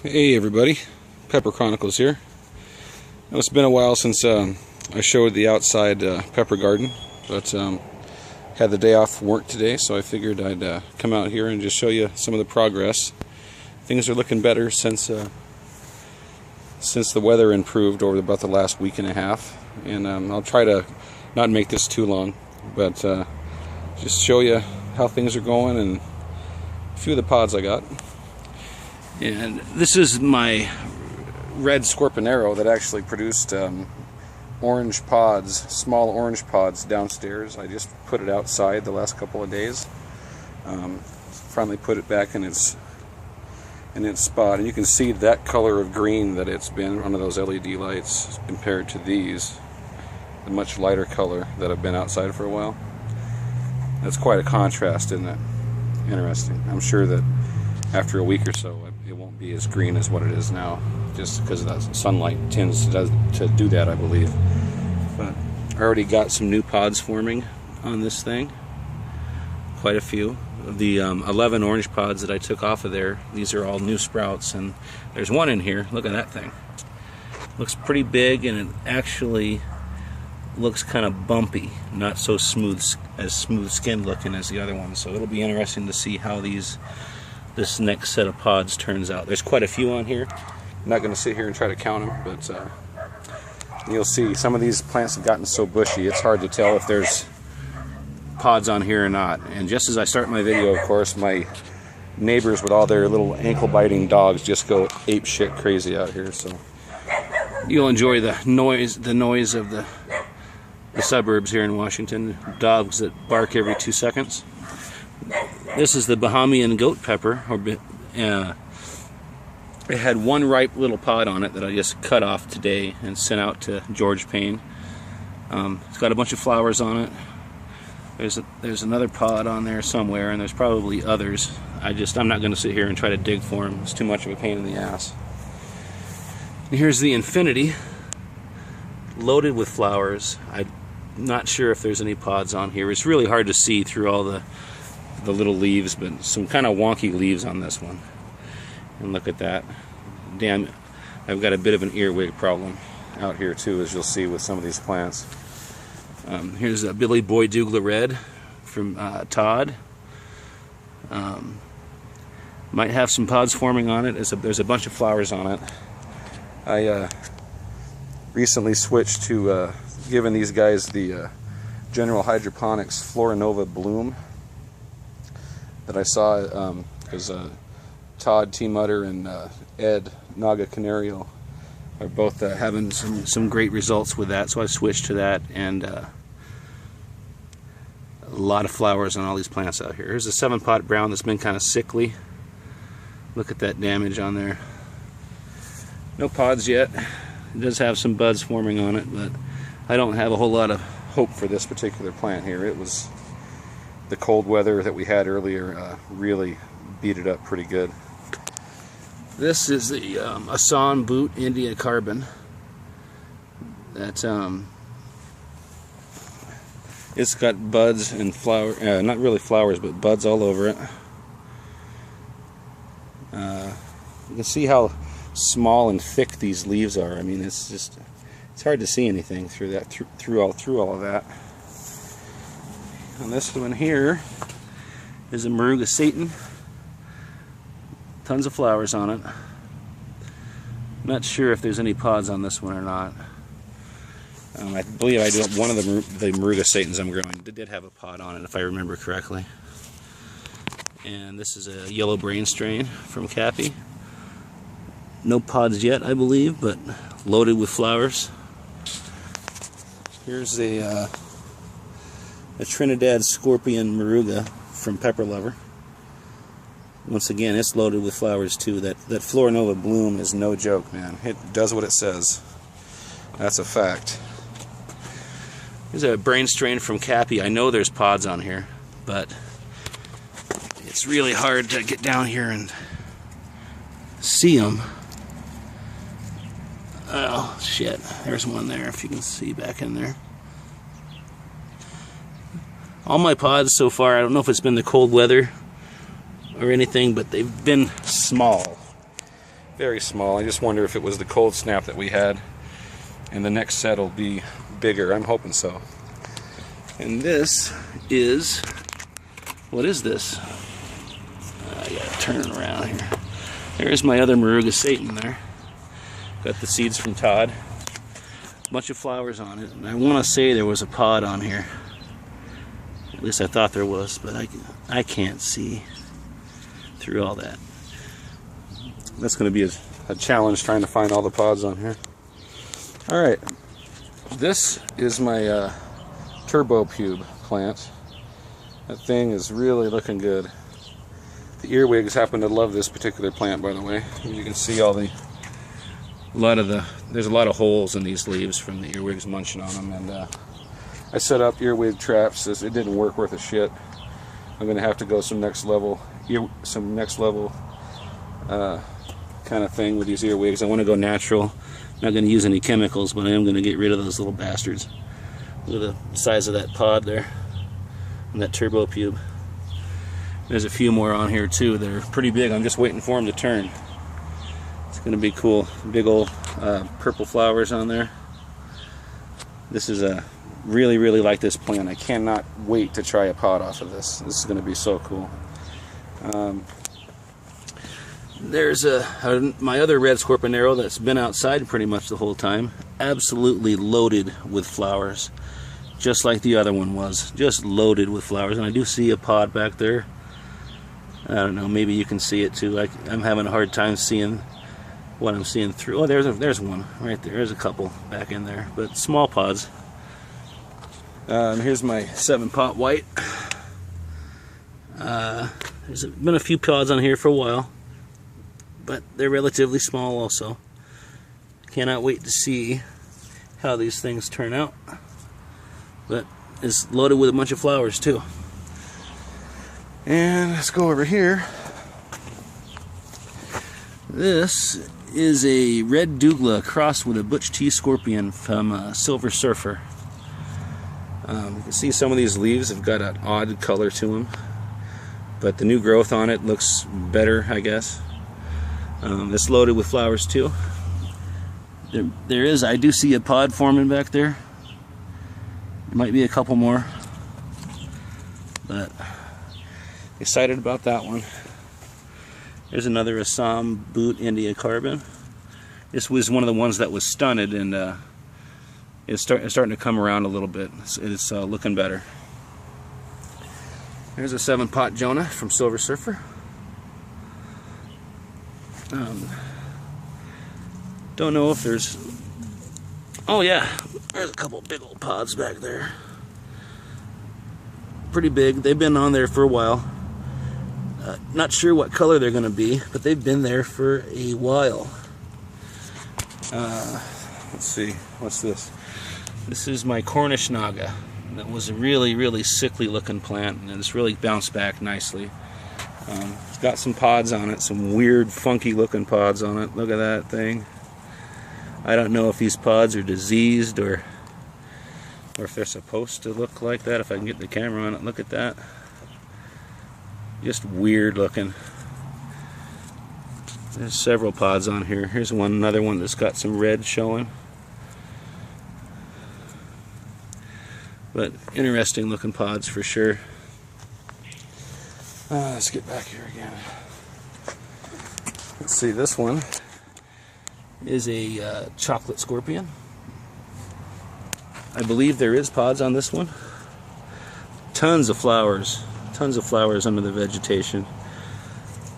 Hey everybody, Pepper Chronicles here. Now, it's been a while since I showed the outside pepper garden, but had the day off from work today, so I figured I'd come out here and just show you some of the progress. Things are looking better since the weather improved over about the last week and a half, and I'll try to not make this too long, but just show you how things are going and a few of the pods I got. And this is my red Scorpionero that actually produced orange pods, small orange pods downstairs. I just put it outside the last couple of days. Finally put it back in its spot, and you can see that color of green that it's been under those LED lights compared to these, the much lighter color that have been outside for a while. That's quite a contrast, isn't it? Interesting. I'm sure that after a week or so it won't be as green as what it is now, just because of that sunlight tends to do that, I believe. But I already got some new pods forming on this thing, quite a few. Of the 11 orange pods that I took off of there, these are all new sprouts, and there's one in here. Look at that thing. Looks pretty big, and it actually looks kind of bumpy, not so smooth skinned looking as the other one. So it'll be interesting to see how this next set of pods turns out. There's quite a few on here. I'm not going to sit here and try to count them, but you'll see some of these plants have gotten so bushy it's hard to tell if there's pods on here or not. And just as I start my video, of course, my neighbors with all their little ankle biting dogs just go ape shit crazy out here, so you'll enjoy the noise of the suburbs here in Washington. Dogs that bark every 2 seconds. This is the Bahamian goat pepper. It had one ripe little pod on it that I just cut off today and sent out to George Payne. It's got a bunch of flowers on it. There's another pod on there somewhere, and there's probably others. I'm not going to sit here and try to dig for them. It's too much of a pain in the ass. And here's the Infinity, loaded with flowers. I'm not sure if there's any pods on here. It's really hard to see through all the little leaves, but some kind of wonky leaves on this one. And look at that. Damn, I've got a bit of an earwig problem out here too, as you'll see with some of these plants. Here's a Billy Boy Douglas Red from Todd. Might have some pods forming on it. There's a bunch of flowers on it. I recently switched to giving these guys the General Hydroponics Florinova Bloom that I saw, because Todd T. Mutter and Ed Naga Canario are both having some great results with that, so I switched to that, and a lot of flowers on all these plants out here. Here's a 7-pot brown that's been kind of sickly. Look at that damage on there. No pods yet. It does have some buds forming on it, but I don't have a whole lot of hope for this particular plant here. It was the cold weather that we had earlier really beat it up pretty good. This is the Asan Boot India Carbon. That it's got buds and flower, not really flowers, but buds all over it. You can see how small and thick these leaves are. I mean, it's hard to see anything through that, through all of that. And this one here is a Moruga Satan. Tons of flowers on it. Not sure if there's any pods on this one or not. I believe I do one of the Moruga Satans I'm growing. It did have a pod on it, if I remember correctly. And this is a yellow brain strain from Cappy. No pods yet, I believe, but loaded with flowers. Here's a Trinidad Scorpion Moruga from Pepper Lover. Once again, it's loaded with flowers too. That Florinova Bloom is no joke, man. It does what it says. That's a fact. Here's a brain strain from Cappy. I know there's pods on here, but it's really hard to get down here and see them. Oh, shit. There's one there, if you can see back in there. All my pods so far, I don't know if it's been the cold weather or anything, but they've been small. very small. I just wonder if it was the cold snap that we had, and the next set will be bigger. I'm hoping so. And this is, what is this? I gotta turn it around here. There's my other Moruga Satan there. Got the seeds from Todd. Bunch of flowers on it. And I want to say there was a pod on here. At least I thought there was, but I can't see through all that. That's going to be a challenge trying to find all the pods on here. Alright, this is my turbo pube plant. That thing is really looking good. The earwigs happen to love this particular plant, by the way. You can see there's a lot of holes in these leaves from the earwigs munching on them, and I set up earwig traps. It didn't work worth a shit. I'm gonna have to go some next level kind of thing with these earwigs. I want to go natural. I'm not going to use any chemicals, but I am going to get rid of those little bastards. Look at the size of that pod there, and that turbo pube. There's a few more on here too. They're pretty big. I'm just waiting for them to turn. It's going to be cool. Big old purple flowers on there. This is a really like this plant. I cannot wait to try a pod off of this. This is going to be so cool. There's my other red Scorpionero that's been outside pretty much the whole time. Absolutely loaded with flowers. Just like the other one was. Just loaded with flowers. And I do see a pod back there. I don't know, maybe you can see it too. I'm having a hard time seeing what I'm seeing through. Oh, there's one right there. There's a couple back in there, but small pods. Here's my 7-pot white. There's been a few pods on here for a while, but they're relatively small also. Cannot wait to see how these things turn out. But it's loaded with a bunch of flowers too. And let's go over here. This is a red Douglas crossed with a Butch T Scorpion from Silver Surfer. You can see some of these leaves have got an odd color to them, but the new growth on it looks better, I guess. It's loaded with flowers too. I do see a pod forming back there. There might be a couple more, but excited about that one. There's another Assam Boot India Carbon. This was one of the ones that was stunted, and it's starting to come around a little bit. It's looking better. There's a 7-pot Jonah from Silver Surfer. Don't know if there's... Oh yeah, there's a couple big old pods back there. Pretty big. They've been on there for a while. Not sure what color they're going to be, but they've been there for a while. Let's see, what's this? This is my Cornish Naga. That was a really sickly looking plant, and it's really bounced back nicely. It's got some pods on it, some weird funky looking pods on it. Look at that thing. I don't know if these pods are diseased or if they're supposed to look like that. If I can get the camera on it, look at that. Just weird looking. There's several pods on here. Here's another one that's got some red showing. But interesting looking pods for sure. Let's get back here again. Let's see, this one is a chocolate scorpion. I believe there is pods on this one. Tons of flowers under the vegetation.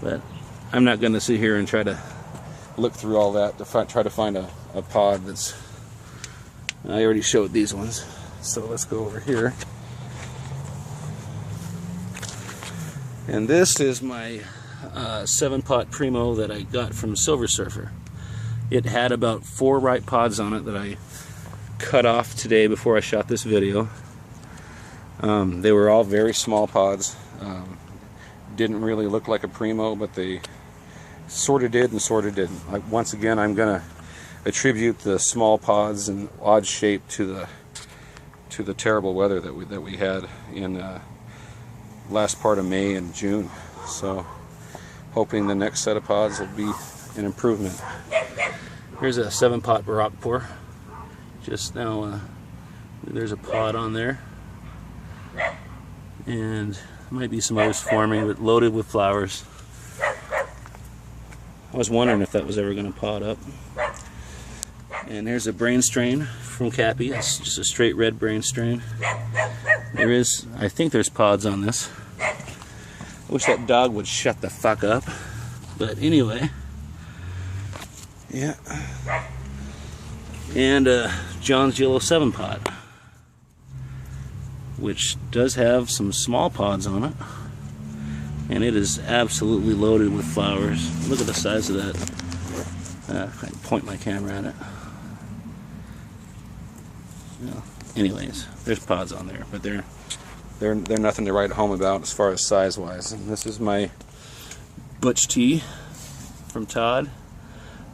But I'm not going to sit here and try to look through all that to try to find a pod that's... I already showed these ones. So let's go over here. And this is my 7-pot Primo that I got from Silver Surfer. It had about 4 ripe pods on it that I cut off today before I shot this video. They were all very small pods. Didn't really look like a Primo, but they sort of did and sort of didn't. Once again, I'm going to attribute the small pods and odd shape to the terrible weather that we had in last part of May and June. So hoping the next set of pods will be an improvement. Here's a 7-pot rock pour. Just now, there's a pod on there, and there might be some others forming, but loaded with flowers. I was wondering if that was ever going to pod up. And here's a brain strain from Cappy. It's just a straight red brain strain. There is, I think there's pods on this. I wish that dog would shut the fuck up. But anyway, yeah. And John's Yellow 7-pot, which does have some small pods on it. And it is absolutely loaded with flowers. Look at the size of that. I can point my camera at it. Yeah. Anyways, there's pods on there, but they're nothing to write home about as far as size-wise. And this is my Butch Tea from Todd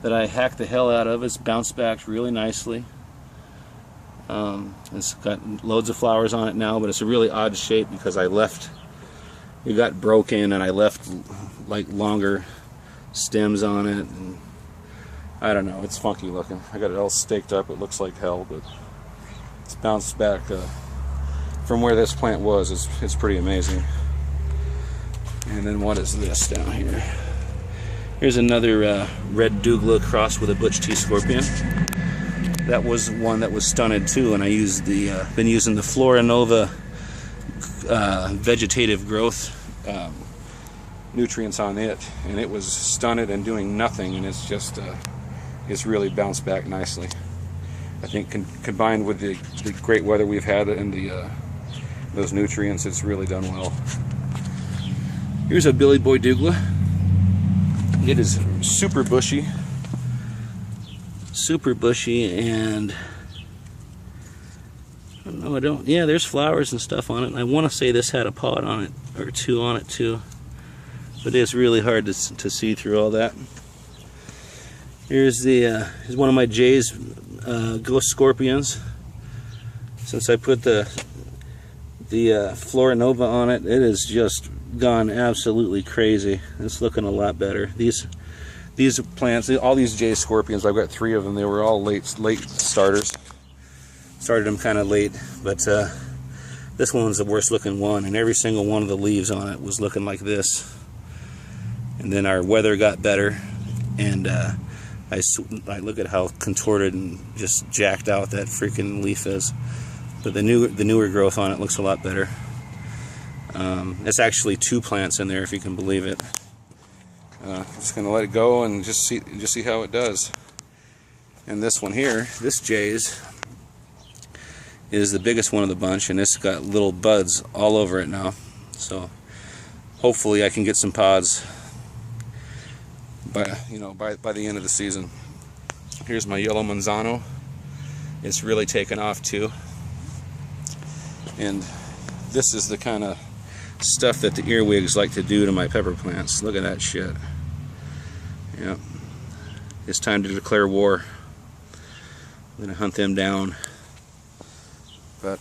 that I hacked the hell out of. It's bounced back really nicely. It's got loads of flowers on it now, but it's a really odd shape because it got broken and I left like longer stems on it, and I don't know, it's funky looking. I got it all staked up, it looks like hell, but it's bounced back from where this plant was. It's pretty amazing. And then what is this down here? Here's another red Douglas crossed with a Butch Tea Scorpion. That was one that was stunted too, and I used been using the Flora Nova vegetative growth nutrients on it, and it was stunted and doing nothing, and it's just it's really bounced back nicely. I think combined with the great weather we've had and those nutrients, it's really done well. Here's a Billy Boy Douglas. It is super bushy, and yeah, there's flowers and stuff on it. And I want to say this had a pod on it, or two on it too, but it's really hard to see through all that. Here's one of my Jay's Ghost Scorpions. Since I put the Flora Nova on it, it has just gone absolutely crazy. It's looking a lot better. These plants, all these Jay Scorpions, I've got 3 of them. They were all late starters. Started them kind of late, but this one's the worst looking one, and every single one of the leaves on it was looking like this. And then our weather got better, and I look at how contorted and just jacked out that freaking leaf is. But the newer growth on it looks a lot better. It's actually 2 plants in there, if you can believe it. I'm just gonna let it go and just see how it does. And this one here, this Jay's, is the biggest one of the bunch, and it's got little buds all over it now. So hopefully I can get some pods by the end of the season. Here's my Yellow Manzano. It's really taken off too. And this is the kind of stuff that the earwigs like to do to my pepper plants. Look at that shit. Yep. It's time to declare war. I'm gonna hunt them down. But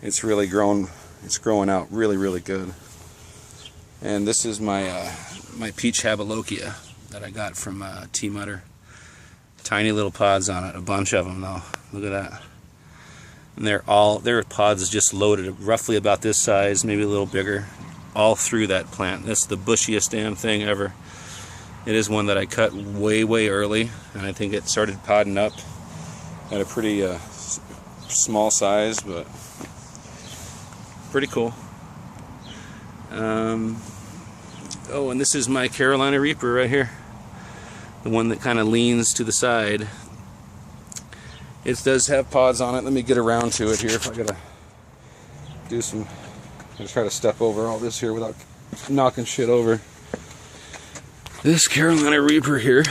it's really grown. It's growing out really, really good. And this is my my peach Habalokia that I got from T Mutter. Tiny little pods on it, a bunch of them though. Look at that. And their pods just loaded roughly about this size, maybe a little bigger, all through that plant. That's the bushiest damn thing ever. It is one that I cut way, way early, and I think it started podding up at a pretty small size, but pretty cool. Oh, and this is my Carolina Reaper right here, the one that kind of leans to the side. It does have pods on it. Let me get around to it here. If I gotta do some, I'm gonna try to step over all this here without knocking shit over. This Carolina Reaper here,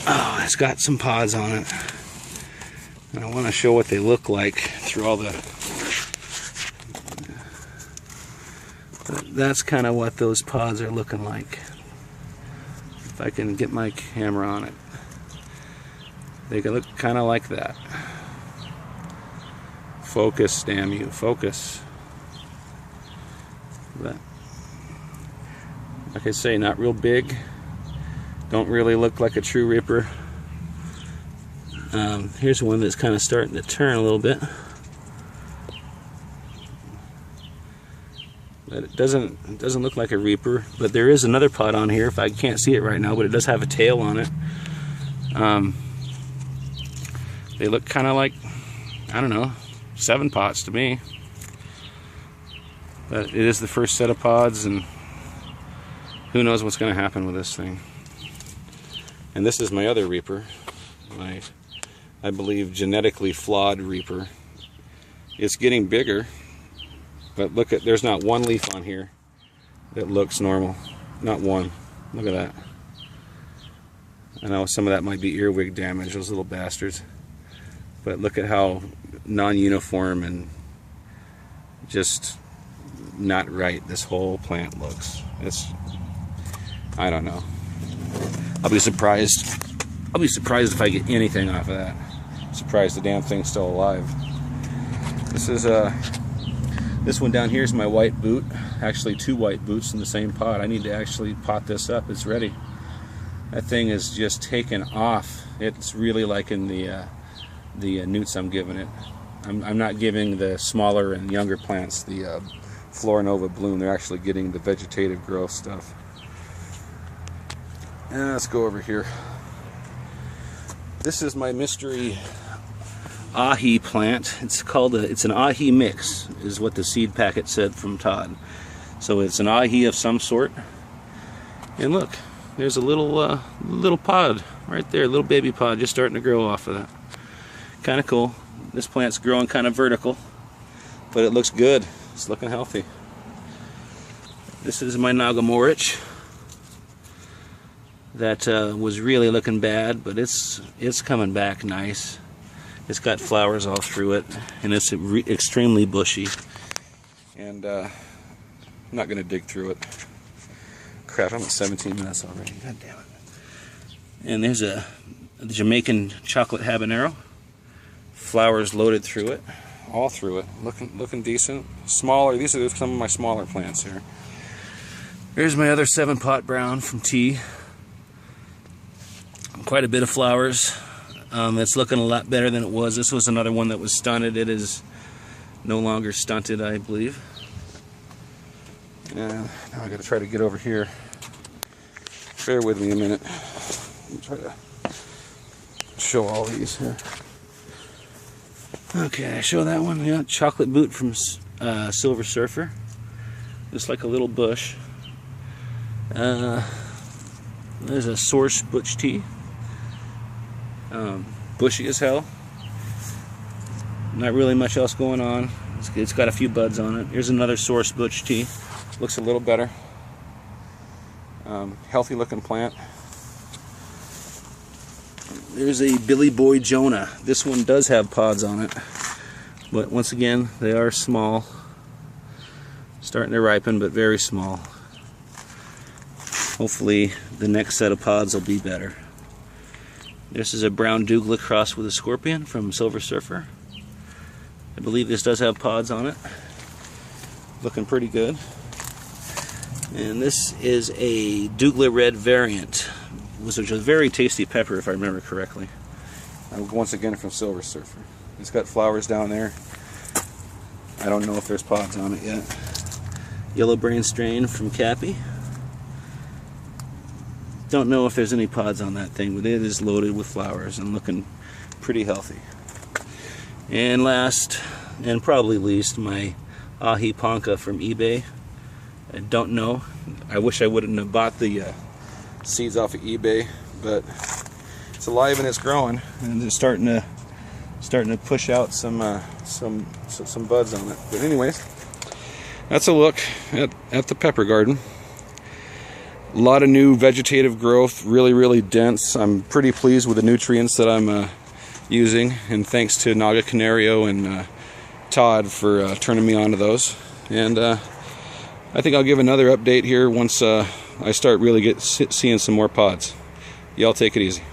oh, it's got some pods on it. And I want to show what they look like through all the. That's kind of what those pods are looking like. If I can get my camera on it. They can look kind of like that. Focus, damn you, focus. But Like I say, not real big. Don't really look like a true Reaper. Here's one that's kind of starting to turn a little bit. But it doesn't look like a Reaper. But there is another pod on here. If I can't see it right now, but it does have a tail on it. They look kind of like, I don't know, 7 pots to me. But it is the first set of pods, and who knows what's going to happen with this thing. And this is my other Reaper, I believe genetically flawed Reaper. It's getting bigger, but look at, there's not one leaf on here that looks normal. Not one. Look at that. I know some of that might be earwig damage, those little bastards. But look at how non-uniform and just not right this whole plant looks. It's, I don't know. I'll be surprised if I get anything off of that. I'm surprised the damn thing's still alive. This one down here is my white boot. Actually 2 white boots in the same pot. I need to actually pot this up. It's ready. That thing is just taken off. It's really liking the newts I'm giving it. I'm not giving the smaller and younger plants the Florinova bloom. They're actually getting the vegetative growth stuff. And let's go over here. This is my mystery ahi plant. It's called it's an ahi mix, is what the seed packet said from Todd. So it's an ahi of some sort. And look, there's a little pod right there, a little baby pod just starting to grow off of that. Kind of cool. This plant's growing kind of vertical, but it looks good. It's looking healthy. This is my Nagamorich. That was really looking bad, but it's coming back nice. It's got flowers all through it, and it's extremely bushy. And I'm not going to dig through it. Crap, I'm at 17 minutes already. God damn it. And there's a Jamaican chocolate habanero. Flowers loaded through it, all through it. Looking decent. Smaller. These are some of my smaller plants here. Here's my other 7-pot brown from T. Quite a bit of flowers. It's looking a lot better than it was. This was another one that was stunted. It is no longer stunted, I believe. Now I got to try to get over here. Bear with me a minute. Let me try to show all these here. Okay, I show that one. Yeah, chocolate boot from Silver Surfer. Just like a little bush. There's a Source Butch Tea. Bushy as hell. Not really much else going on. It's got a few buds on it. Here's another Source Butch Tea. Looks a little better. Healthy looking plant. There's a Billy Boy Jonah. This one does have pods on it, but once again they are small. Starting to ripen, but very small. Hopefully the next set of pods will be better. This is a brown Douglas crossed with a scorpion from Silver Surfer. I believe this does have pods on it. Looking pretty good. And this is a Douglas Red variant, which is a very tasty pepper if I remember correctly. Once again from Silver Surfer. It's got flowers down there. I don't know if there's pods on it yet. Yellow Brain strain from Cappy. Don't know if there's any pods on that thing, but it is loaded with flowers and looking pretty healthy. And last, and probably least, my Ahi Ponca from eBay. I don't know. I wish I wouldn't have bought the seeds off of eBay, but it's alive and it's growing, and it's starting to push out some buds on it. But anyways, that's a look at the pepper garden. A lot of new vegetative growth, really dense. I'm pretty pleased with the nutrients that I'm using, and thanks to Naga Canario and Todd for turning me on to those. And I think I'll give another update here once I start really seeing some more pods. Y'all take it easy.